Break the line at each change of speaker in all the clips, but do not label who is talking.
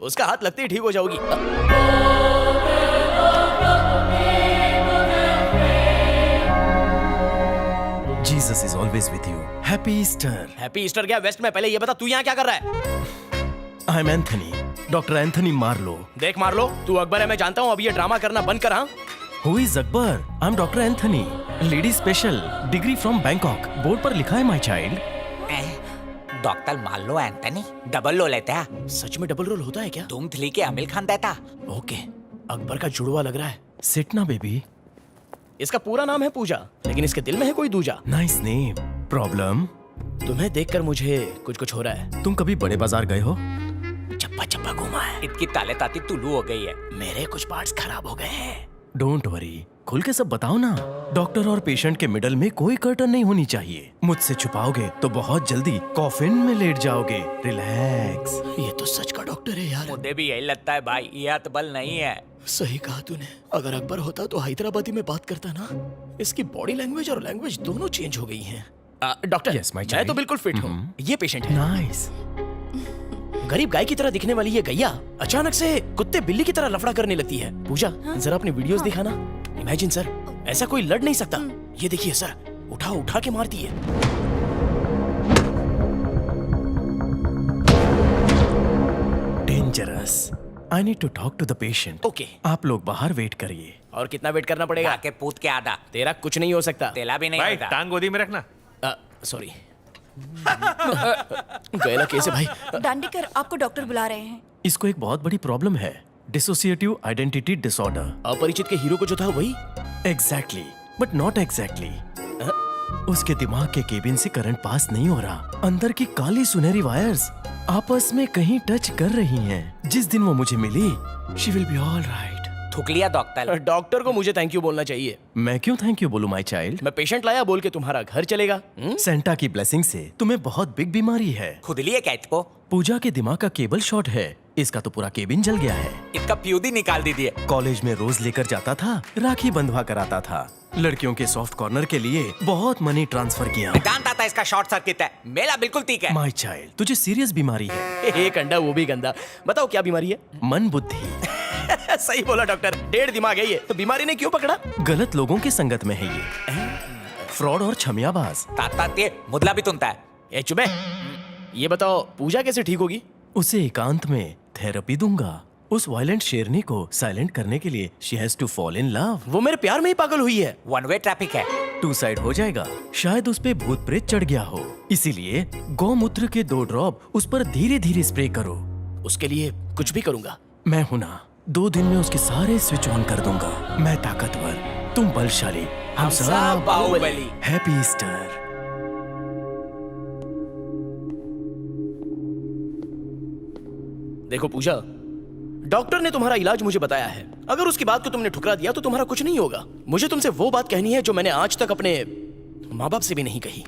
उसका हाथ लगते ही ठीक हो जाओगी।
Jesus is always with you. Happy Easter.
Happy Easter क्या वेस्ट में? पहले ये बता तू यहाँ क्या कर रहा है?
I am Anthony, doctor Anthony Marlo.
देख मार्लो, तू अकबर है मैं जानता हूँ, अब ये ड्रामा करना बंद कर। हाँ
who is Akbar? I am doctor Anthony, lady special, degree from Bangkok. Board पर लिखा है my child.
Doctor Marlo Anthony double role लेता है।
सच में डबल रोल होता है क्या?
धूम 3 के आमिर खान देता।
ओके, अकबर का जुड़वा लग रहा है।
सिट ना बेबी।
इसका पूरा नाम है पूजा, लेकिन इसके दिल में है कोई दूजा।
Nice name. प्रॉब्लम?
तुम्हें देखकर मुझे कुछ कुछ हो रहा है।
तुम कभी बड़े बाजार गए हो?
चप्पा चप्पा घूमा है।
इतनी ताले ताती तुलू हो गई है।
मेरे कुछ पार्ट्स खराब हो गए हैं।
डोंट वरी, खुल के सब बताओ ना। डॉक्टर और पेशेंट के मिडल में कोई कर्टन नहीं होनी चाहिए। मुझसे छुपाओगे तो बहुत जल्दी कॉफिन में लेट जाओगे। रिलैक्स।
ये तो सच का डॉक्टर है यार।
मुझे भी यही लगता है भाई, ये हतबल नहीं है।
सही कहा तूने। अगर अकबर होता तो हैदराबादी में बात करता ना। इसकी बॉडी लैंग्वेज और लैंग्वेज दोनों चेंज हो गई हैं। डॉक्टर
Yes, my
मैं
child.
तो बिल्कुल फिट हूँ। ये पेशेंट है।
नाइस।
गरीब गाय की तरह दिखने वाली ये गैया अचानक से कुत्ते बिल्ली की तरह लफड़ा करने लगती है। पूजा जरा अपनी वीडियोस दिखाना। इमेजिन सर, ऐसा कोई लड़ नहीं सकता। ये देखिए सर, उठा उठा के मारती है।
Dangerous. I need to talk to the patient.
Okay.
आप लोग बाहर वेट करिए।
और कितना वेट करना पड़ेगा?
आके पूत के आधा।
तेरा कुछ नहीं हो सकता।
तेला भी नहीं
भाई
होता।
टांग गोदी में रखना।
सॉरी। गैला कैसे भाई?
दांडेकर आपको डॉक्टर बुला रहे हैं।
इसको एक बहुत बड़ी प्रॉब्लम है, डिसोसिएटिव आइडेंटिटी डिसऑर्डर।
अपरिचित के हीरो को जो था वही।
Exactly, but not exactly. उसके दिमाग के केबिन से करंट पास नहीं हो रहा। अंदर की काली सुनहरी वायर्स आपस में कहीं टच कर रही हैं। जिस दिन वो मुझे मिली, she will be all right.
थूक लिया डॉक्टर।
डॉक्टर को मुझे थैंक यू बोलना चाहिए।
मैं क्यों थैंक यू बोलूं माय चाइल्ड?
मैं पेशेंट लाया बोल के तुम्हारा घर चलेगा?
सेंटा की ब्लेसिंग से तुम्हें बहुत बिग बीमारी है।
खुद लिए कैच को।
पूजा के दिमाग का केबल शॉर्ट है। इसका तो पूरा केबिन जल गया है।
इसका फ्यूज ही निकाल दीजिए।
कॉलेज में रोज लेकर जाता था, राखी बंधवा कराता था। लड़कियों के सॉफ्ट कॉर्नर के लिए बहुत मनी ट्रांसफर किया।
जानता था इसका शॉर्ट सर्किट है। मेरा बिल्कुल ठीक है।
माय चाइल्ड, तुझे सीरियस बीमारी है।
एक अंडा वो भी गंदा। बताओ क्या बीमारी है?
मन बुद्धि।
सही बोला डॉक्टर, 1.5 दिमाग है ये। तो बीमारी ने क्यों पकड़ा?
गलत लोगों की संगत में है ये। फ्रॉड और छमियाबाज।
ताता ते मुदला भी तुनता है।
ए चुपे। ये बताओ पूजा कैसे ठीक होगी?
उसे एकांत में थेरेपी दूंगा। उस वायलेंट शेरनी को साइलेंट करने के लिए she has to fall in love.
वो मेरे प्यार में ही पागल हुई है।
वन वे ट्रैफिक है।
2 साइड हो जाएगा। शायद उस पे भूत प्रेत चढ़ गया हो, इसीलिए गौमूत्र के 2 ड्रॉप उस पर धीरे धीरे स्प्रे करो।
उसके लिए कुछ भी करूंगा।
मैं हूं ना, 2 दिन में उसके सारे स्विच ऑन कर दूंगा। मैं ताकतवर, तुम बलशाली, हम सब
बाहुबली।
Happy Easter.
देखो पूजा, डॉक्टर ने तुम्हारा इलाज मुझे बताया है। अगर उसकी बात को तुमने ठुकरा दिया तो तुम्हारा कुछ नहीं होगा। मुझे तुमसे वो बात कहनी है जो मैंने आज तक अपने माँ बाप से भी नहीं कही।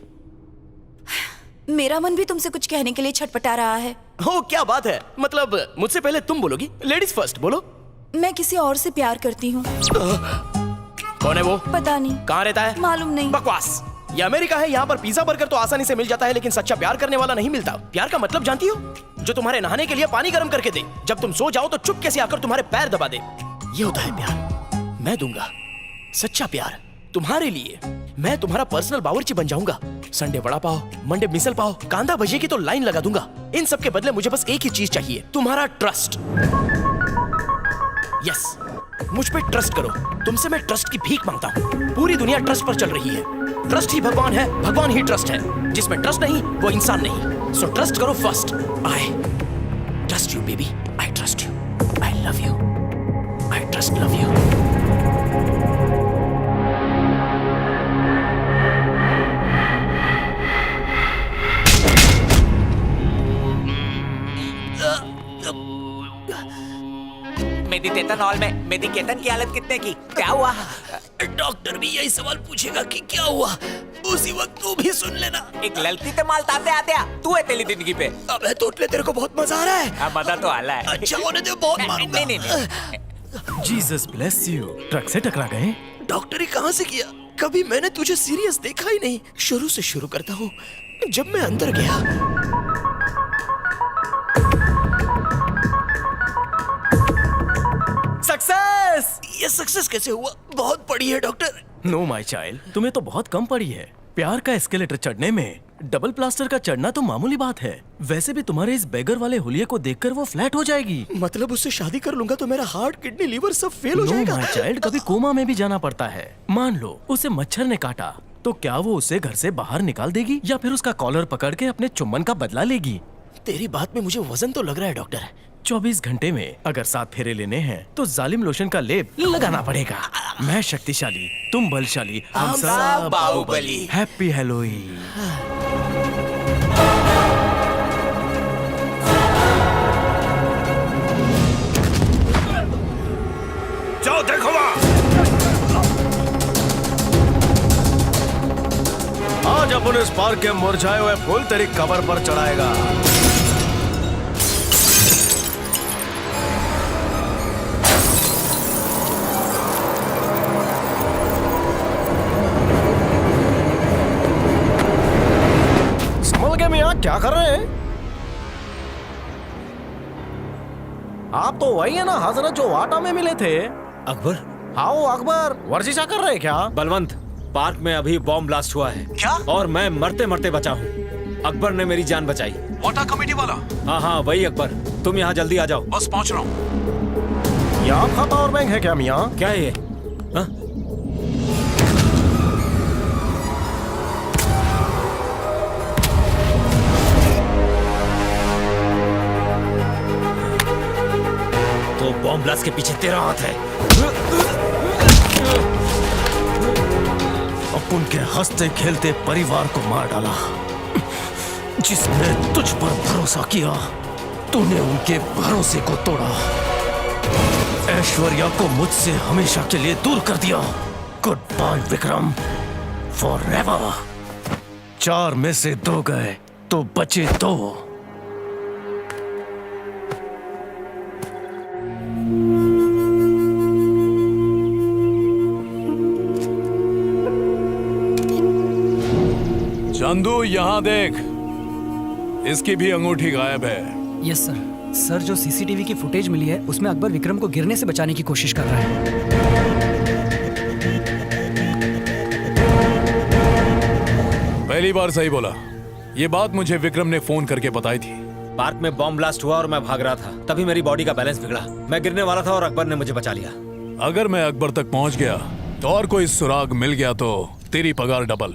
मेरा मन भी तुमसे कुछ कहने के लिए छटपटा रहा है।
हो क्या बात है? मतलब मुझसे पहले तुम बोलोगी? लेडीज फर्स्ट, बोलो।
मैं किसी और से प्यार करती हूँ।
कौन है वो?
पता नहीं।
कहाँ रहता है?
मालूम नहीं।
बकवास। ये अमेरिका है, यहाँ पर पिज्जा बर्गर तो आसानी से मिल जाता है, लेकिन सच्चा प्यार करने वाला नहीं मिलता। प्यार का मतलब जानती हो? जो तुम्हारे नहाने के लिए पानी गर्म करके दे, जब तुम सो जाओ तो चुपके से आकर तुम्हारे पैर दबा दे। ये होता है प्यार। मैं दूंगा सच्चा प्यार तुम्हारे लिए। मैं तुम्हारा पर्सनल बावर्ची बन जाऊंगा। संडे वड़ा पाव, मंडे मिसल पाव, कांदा भजिए की तो लाइन लगा दूंगा। इन सब के बदले मुझे बस एक ही चीज चाहिए, तुम्हारा ट्रस्ट। यस, मुझ पे ट्रस्ट करो। तुमसे मैं ट्रस्ट की भीख मांगता हूँ। पूरी दुनिया ट्रस्ट पर चल रही है। ट्रस्ट ही भगवान है, भगवान ही ट्रस्ट है। जिसमें ट्रस्ट नहीं वो इंसान नहीं। सो ट्रस्ट करो first. I trust you baby, I trust you, I love you, I trust love you.
Meditation hall में मेडिकेशन की हालत कितने की? क्या हुआ?
डॉक्टर भी यही सवाल पूछेगा कि क्या हुआ। उसी वक्त तू भी सुन लेना।
एक लड़की ते माल ताते आते तू है तेरी जिंदगी पे।
अबे तोतले, तेरे को बहुत मजा आ रहा है।
हाँ, मजा तो आला है।
अच्छा होने दे, बहुत मारूंगा।
नहीं नहीं नहीं।
Jesus bless you. ट्रक से टकरा गए?
डॉक्टरी कहाँ से किया? कभी मैंने तुझे सीरियस देखा ही नहीं। शुरू से शुरू करता हूँ। जब मैं अंदर गया ये सक्सेस कैसे हुआ? बहुत पड़ी है डॉक्टर।
नो माय चाइल्ड, तुम्हें तो बहुत कम पड़ी है। प्यार का एस्केलेटर चढ़ने में डबल प्लास्टर का चढ़ना तो मामूली बात है। वैसे भी तुम्हारे इस बेगर वाले हुलिये को देखकर वो फ्लैट हो जाएगी।
मतलब उससे शादी कर लूंगा तो मेरा हार्ट, किडनी, लीवर सब फेल हो
नो
जाएगा।
माय चाइल्ड, कभी कोमा में भी जाना पड़ता है। मान लो उसे मच्छर ने काटा, तो क्या वो उसे घर से बाहर निकाल देगी या फिर उसका कॉलर पकड़ के अपने चुम्बन का बदला लेगी?
तेरी बात में मुझे वजन तो लग रहा है डॉक्टर।
24 घंटे में अगर 7 फेरे लेने हैं तो जालिम लोशन का लेप लगाना पड़ेगा। मैं शक्तिशाली, तुम बलशाली, हम सब
बाहुबली।
हैप्पी हेलोईन।
जाओ देखो वहाँ।
आज अपन इस पार्क के मुरझाए हुए फूल तेरी कबर पर चढ़ाएगा। संभल के मियाँ, क्या कर रहे हैं आप? तो वही है ना हजरत जो वाटा में मिले थे।
अकबर,
हाँ वो अकबर, वर्जिशा कर रहे हैं क्या?
बलवंत, पार्क में अभी बॉम्ब ब्लास्ट हुआ है।
क्या?
और मैं मरते मरते बचा हूँ। अकबर ने मेरी जान बचाई।
वाटर कमेटी वाला?
हाँ हाँ वही अकबर, तुम यहाँ जल्दी आ जाओ।
बस पहुंच रहा हूँ।
यहाँ खाता और बैंक है क्या मियाँ?
क्या है ये? हाँ? तो बॉम्ब ब्लास्ट के पीछे तेरा हाथ है।
अपन के हंसते खेलते परिवार को मार डाला। जिसने तुझ पर भरोसा किया, तूने उनके भरोसे को तोड़ा। ऐश्वर्या को मुझसे हमेशा के लिए दूर कर दिया। Good bye Vikram, forever. 4 में से 2 गए तो बचे 2।
चंदू यहाँ देख, इसकी भी अंगूठी गायब है।
Yes sir. सर जो सीसीटीवी की फुटेज मिली है उसमें अकबर विक्रम को गिरने से बचाने की कोशिश कर रहा है।
पहली बार सही बोला। ये बात मुझे विक्रम ने फोन करके बताई थी।
पार्क में बॉम्ब ब्लास्ट हुआ और मैं भाग रहा था, तभी मेरी बॉडी का बैलेंस बिगड़ा। मैं गिरने वाला था और अकबर ने मुझे बचा लिया।
अगर मैं अकबर तक पहुंच गया तो और कोई सुराग मिल गया तो तेरी पगार डबल।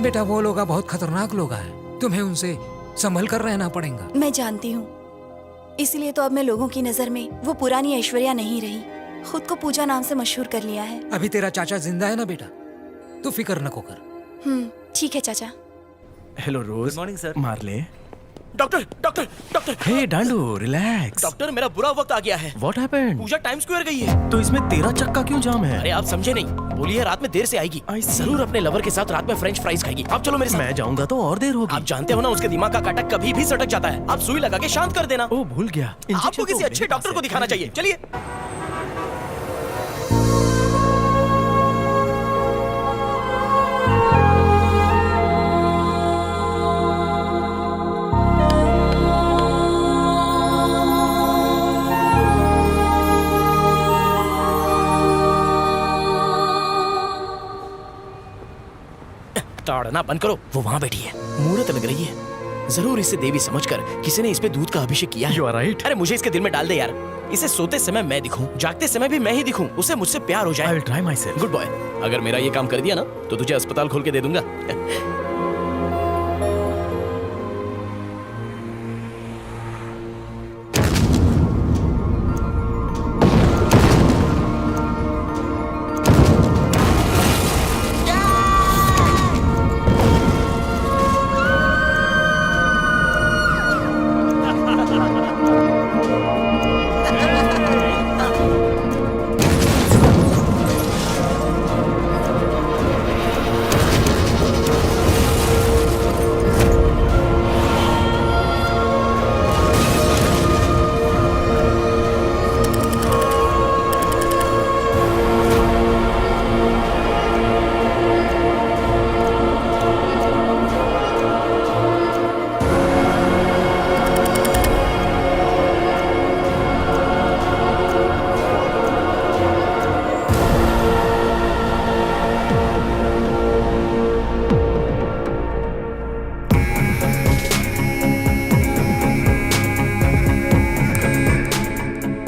बेटा वो लोग बहुत खतरनाक लोग हैं, तुम्हें उनसे संभल कर रहना पड़ेगा।
मैं जानती हूँ, इसलिए तो अब मैं लोगों की नजर में वो पुरानी ऐश्वर्या नहीं रही। खुद को पूजा नाम से मशहूर कर लिया है।
अभी तेरा चाचा जिंदा है ना बेटा, तू फिक्र नको कर।
ठीक है चाचा।
Hello Rose. Morning sir. मार ले।
Doctor doctor doctor.
हे डांडू, रिलैक्स।
डॉक्टर मेरा बुरा वक्त आ गया है।
What happened?
Puja time square गई है।
तो इसमें तेरा चक्का क्यों जाम है?
अरे आप समझे नहीं, बोली है रात में देर से आएगी। जरूर अपने लवर के साथ रात में फ्रेंच फ्राइज खाएगी। आप चलो मेरे साथ।
मैं जाऊंगा तो और देर होगी।
आप जानते हो ना उसके दिमाग का काटा कभी भी सटक जाता है। आप सुई लगा के शांत कर देना।
ओ भूल गया।
आपको किसी अच्छे डॉक्टर को दिखाना चाहिए। चलिए। ताड़ना बंद करो, वो वहां बैठी है, मुहूर्त लग रही है। जरूर इसे देवी समझकर किसी ने इस पे दूध का अभिषेक किया है।
You are right.
अरे मुझे इसके दिल में डाल दे यार। इसे सोते समय मैं दिखूं, जागते समय भी मैं ही दिखूं, उसे मुझसे प्यार हो
I
जाए।
will try myself.
Good boy. अगर मेरा ये काम कर दिया ना तो तुझे अस्पताल खोल के दे दूंगा।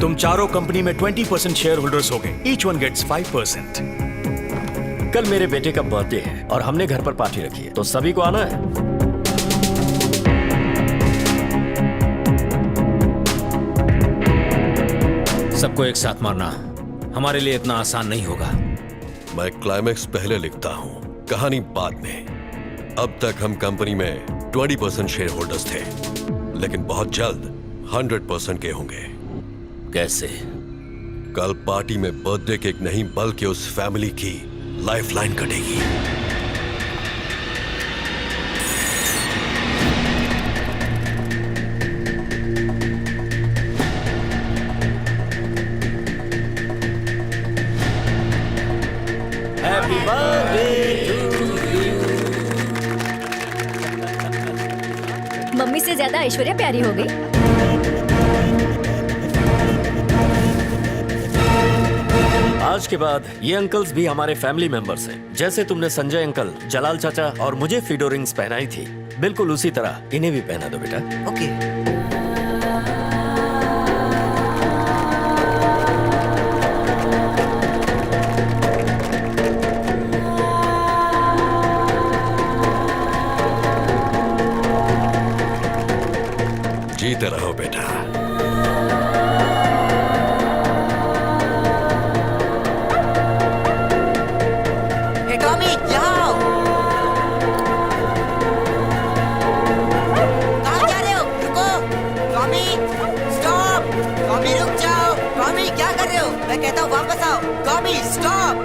तुम चारों कंपनी में 20% शेयर होल्डर्स हो गए। Each one gets 5%।
कल मेरे बेटे का बर्थडे है और हमने घर पर पार्टी रखी है, तो सभी को आना है।
सबको एक साथ मारना हमारे लिए इतना आसान नहीं होगा।
मैं क्लाइमेक्स पहले लिखता हूँ, कहानी बाद में। अब तक हम कंपनी में 20% शेयर होल्डर्स थे, लेकिन बहुत जल्द 100% के होंगे।
कैसे?
कल पार्टी में बर्थडे केक नहीं बल्कि उस फैमिली की लाइफलाइन कटेगी।
हैप्पी बर्थडे टू
मम्मी से ज्यादा ऐश्वर्या प्यारी हो गई।
आज के बाद ये अंकल्स भी हमारे फैमिली मेंबर्स हैं। जैसे तुमने संजय अंकल, जलाल चाचा और मुझे फिडो रिंग्स पहनाई थी, बिल्कुल उसी तरह इन्हें भी पहना दो बेटा।
ओके।
जीते रहो बेटा।
हे टॉमी, यहाँ आओ। कहाँ जा रहे हो? रुको। Tommy, stop. टॉमी रुक जाओ। टॉमी क्या कर रहे हो? मैं कहता हूँ वापस आओ। Tommy stop.